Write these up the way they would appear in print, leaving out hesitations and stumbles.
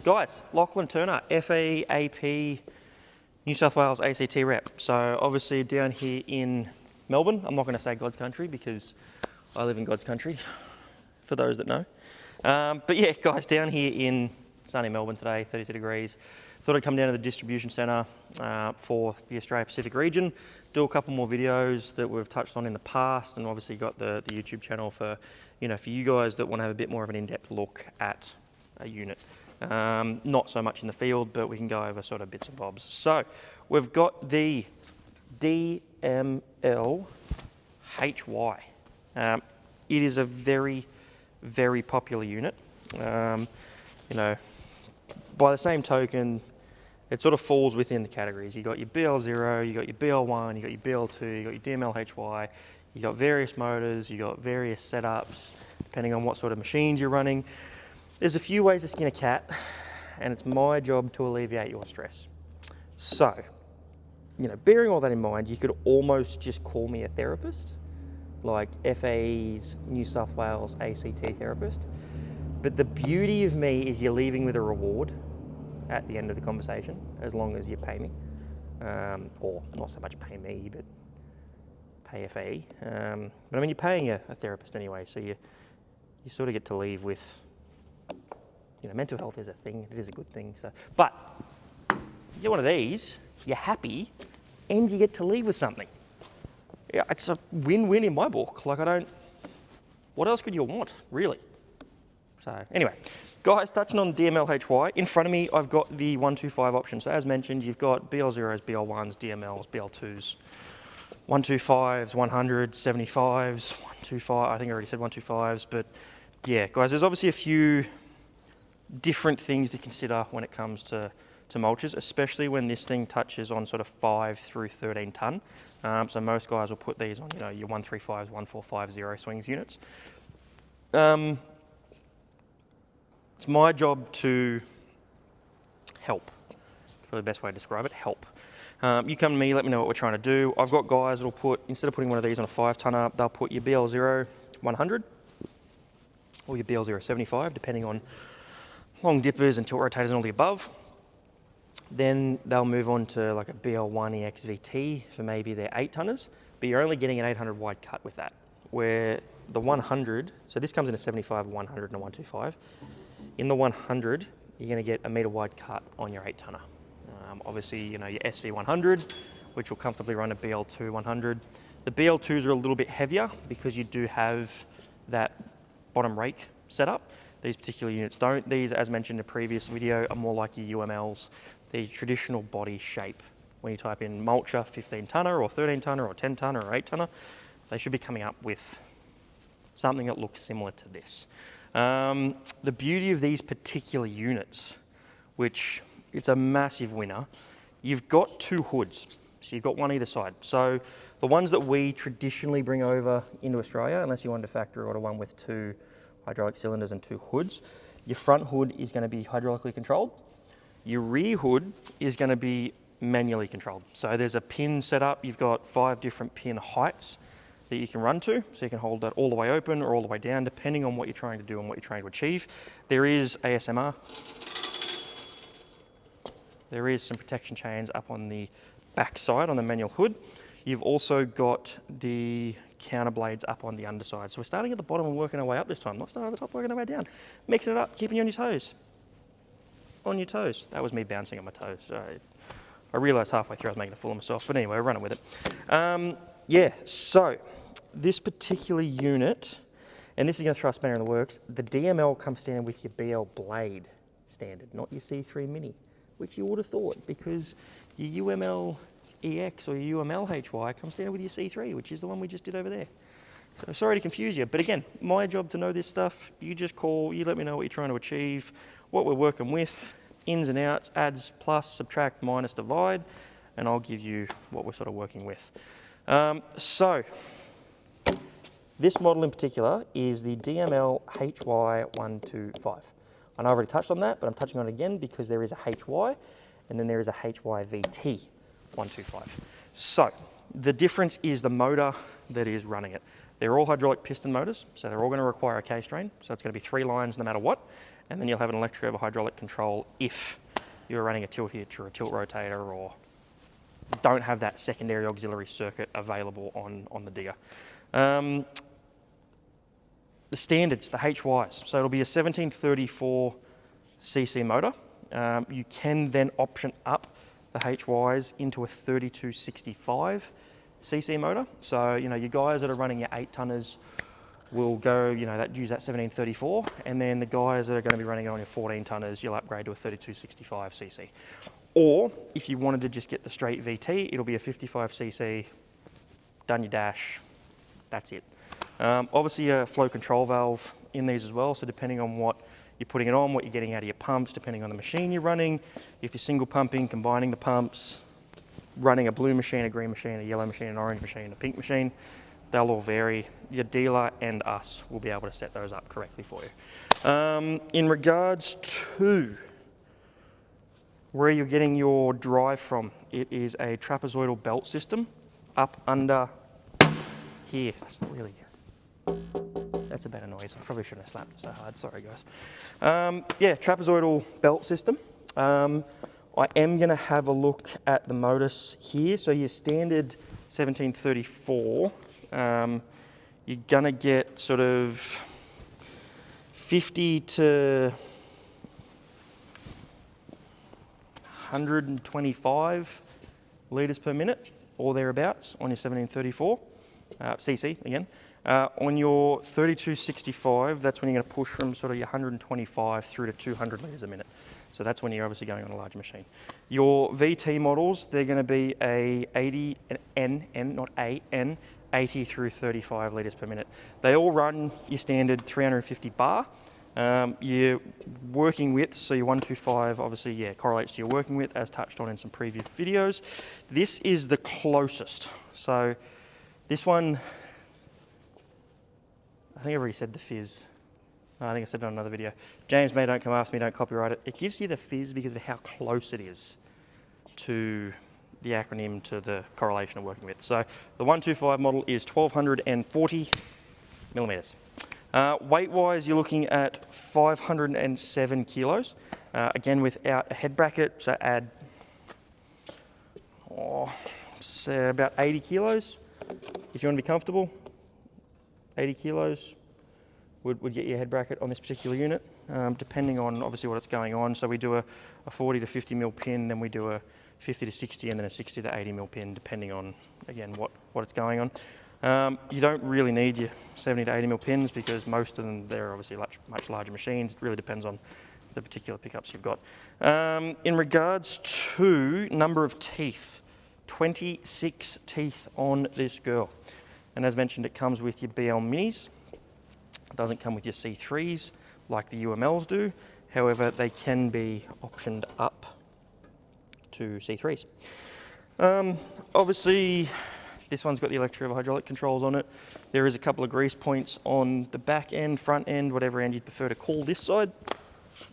Guys, Lachlan Turner, FAE New South Wales ACT rep. So obviously down here in Melbourne, I'm not going to say God's country because I live in God's country, for those that know. But yeah, guys, down here in sunny Melbourne today, 32 degrees. Thought I'd come down to the distribution centre for the Australia Pacific region, do a couple more videos that we've touched on in the past, and obviously got the YouTube channel for, for you guys that want to have a bit more of an in-depth look at a unit. Not so much in the field, but we can go over sort of bits and bobs. So we've got the DML HY. It is a very, very popular unit. By the same token, it sort of falls within the categories. You've got your BL0, you've got your BL1, you've got your BL2, you've got your DML HY, you've got various motors, you've got various setups, depending on what sort of machines you're running. There's a few ways to skin a cat, and it's my job to alleviate your stress. So, bearing all that in mind, you could almost just call me a therapist, like FAE's New South Wales ACT therapist. But the beauty of me is you're leaving with a reward at the end of the conversation, as long as you pay me. Or not so much pay me, but pay FAE. But I mean, you're paying a therapist anyway, so you sort of get to leave with, mental health is a thing, it is a good thing. So, but you get one of these, you're happy, and you get to leave with something. Yeah, it's a win-win in my book. Like, what else could you want, really? So anyway, guys, touching on DML HY, in front of me, I've got the 125 option. So as mentioned, you've got BL0s, BL1s, DMLs, BL2s, 125s, 100s, 75s, 125, I think I already said 125s, but yeah, guys, there's obviously a few different things to consider when it comes to mulches, especially when this thing touches on sort of 5 through 13 tonne. So most guys will put these on, your 135s, 1450 swings units. It's my job to help. That's probably the best way to describe it, help. You come to me, let me know what we're trying to do. I've got guys that'll put, instead of putting one of these on a 5 tonner, they'll put your BL0 100 or your BL0 75, depending on long dippers and tilt rotators and all the above. Then they'll move on to like a BL1 EXVT for maybe their 8 tonners, but you're only getting an 800 wide cut with that. Where the 100, so this comes in a 75, 100 and a 125. In the 100, you're going to get a metre wide cut on your 8 tonner. Obviously, your SV 100, which will comfortably run a BL2 100. The BL2s are a little bit heavier because you do have that bottom rake setup. These particular units don't. These, as mentioned in a previous video, are more like your UMLs, the traditional body shape. When you type in Mulcher 15 tonner or 13 tonner or 10 tonner or 8 tonner, they should be coming up with something that looks similar to this. The beauty of these particular units, which it's a massive winner, you've got 2 hoods. So you've got one either side. So the ones that we traditionally bring over into Australia, unless you wanted to factory order one with 2 hydraulic cylinders and 2 hoods, your front hood is going to be hydraulically controlled. Your rear hood is going to be manually controlled. So there's a pin set up. You've got 5 different pin heights that you can run to. So you can hold that all the way open or all the way down, depending on what you're trying to do and what you're trying to achieve. There is ASMR. There is some protection chains up on the back side on the manual hood. You've also got the counter blades up on the underside. So we're starting at the bottom and working our way up this time, not starting at the top, working our way down. Mixing it up, keeping you on your toes. On your toes. That was me bouncing on my toes. I realised halfway through I was making a fool of myself, but anyway, we're running with it. Yeah, so this particular unit, and this is going to throw a spanner in the works, the DML comes standard with your BL blade standard, not your C3 Mini, which you would have thought, because your UML EX or your UML HY comes standard with your C3, which is the one we just did over there. So sorry to confuse you, but again, my job to know this stuff. You just call, you let me know what you're trying to achieve, what we're working with, ins and outs, adds, plus, subtract, minus, divide, and I'll give you what we're sort of working with. So this model in particular is the DML HY125. I know I've already touched on that, but I'm touching on it again because there is a HY and then there is a HYVT 125. So The difference is the motor that is running it. They're all hydraulic piston motors, so they're all going to require a K-strain. So it's going to be 3 lines no matter what, and then you'll have an electric over hydraulic control if you're running a tilt hitch or a tilt rotator or don't have that secondary auxiliary circuit available on the digger. The standards, the HYs, so it'll be a 1734 cc motor. You can then option up the HYs into a 3265 cc motor. So, you know, your guys that are running your 8-tonners will go, you know, use that 1734, and then the guys that are going to be running it on your 14-tonners, you'll upgrade to a 3265 cc. Or if you wanted to just get the straight VT, it'll be a 55 cc, done your dash, that's it. Obviously a flow control valve in these as well, so depending on what you're putting it on, what you're getting out of your pumps, depending on the machine you're running, if you're single pumping, combining the pumps, running a blue machine, a green machine, a yellow machine, an orange machine, a pink machine, they'll all vary. Your dealer and us will be able to set those up correctly for you. In regards to where you're getting your drive from, it is a trapezoidal belt system up under here. That's not really, that's a better noise. I probably shouldn't have slapped it so hard, sorry guys. Yeah, trapezoidal belt system. I am going to have a look at the motors here. So your standard 1734, you're going to get sort of 50 to 125 litres per minute or thereabouts on your 1734, cc again. On your 3265, that's when you're going to push from sort of your 125 through to 200 litres a minute. So that's when you're obviously going on a large machine. Your VT models, they're going to be a 80, an N, not A, N, 80 through 35 litres per minute. They all run your standard 350 bar. Your working width, so your 125 obviously, yeah, correlates to your working width as touched on in some previous videos. This is the closest. So this one, I think I've already said the fizz. I think I said it on another video. James May, don't come ask me, don't copyright it. It gives you the fizz because of how close it is to the acronym to the correlation of working width. So the 125 model is 1240 millimeters. Weight-wise, you're looking at 507 kilos. Again, without a head bracket, so add say about 80 kilos if you want to be comfortable. 80 kilos would get your head bracket on this particular unit, depending on obviously what it's going on. So we do a 40 to 50 mil pin, then we do a 50 to 60, and then a 60 to 80 mil pin, depending on, again, what it's going on. You don't really need your 70 to 80 mil pins because most of them, they're obviously much larger machines. It really depends on the particular pickups you've got. In regards to number of teeth, 26 teeth on this girl. And as mentioned, it comes with your BL Minis. It doesn't come with your C3s like the UMLs do. However, they can be optioned up to C3s. Obviously, this one's got the electric over hydraulic controls on it. There is a couple of grease points on the back end, front end, whatever end you'd prefer to call this side.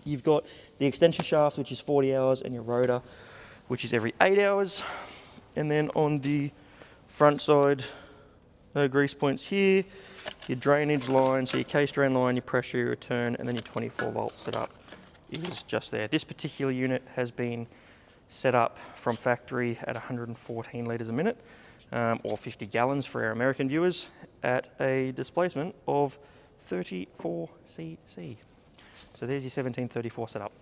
You've got the extension shaft, which is 40 hours, and your rotor, which is every 8 hours. And then on the front side, no grease points here, your drainage line, so your K-strain line, your pressure, your return, and then your 24 volt setup is just there. This particular unit has been set up from factory at 114 litres a minute, or 50 gallons for our American viewers, at a displacement of 34 cc. So there's your 1734 setup.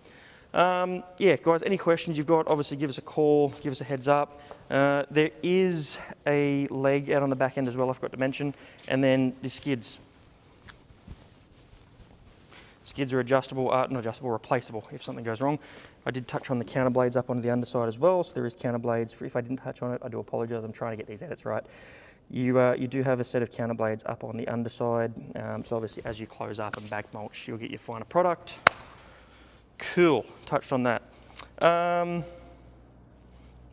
Yeah, guys, any questions you've got, obviously give us a call, give us a heads up. There is a leg out on the back end as well, I forgot to mention, and then the skids. Skids are adjustable, not adjustable, replaceable if something goes wrong. I did touch on the counter blades up onto the underside as well, so there is counter blades. If I didn't touch on it, I do apologise, I'm trying to get these edits right. You do have a set of counter blades up on the underside, so obviously as you close up and back mulch, you'll get your finer product. Cool, touched on that.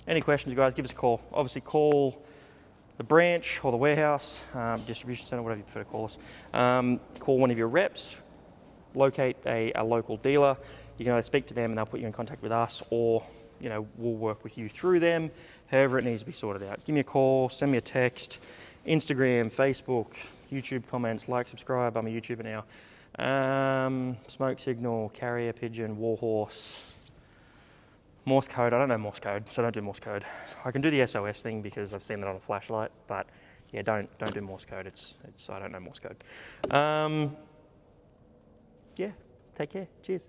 Any questions, guys, give us a call. Obviously call the branch or the warehouse, distribution centre, whatever you prefer to call us. Call one of your reps, locate a local dealer. You can either speak to them and they'll put you in contact with us, or we'll work with you through them however it needs to be sorted out. Give me a call, send me a text, Instagram, Facebook, YouTube comments, like, subscribe. I'm a YouTuber now. Smoke signal, carrier pigeon, warhorse, Morse code. I don't know Morse code, so don't do Morse code. I can do the SOS thing because I've seen that on a flashlight, but yeah, don't do Morse code. It's I don't know Morse code. Yeah, take care. Cheers.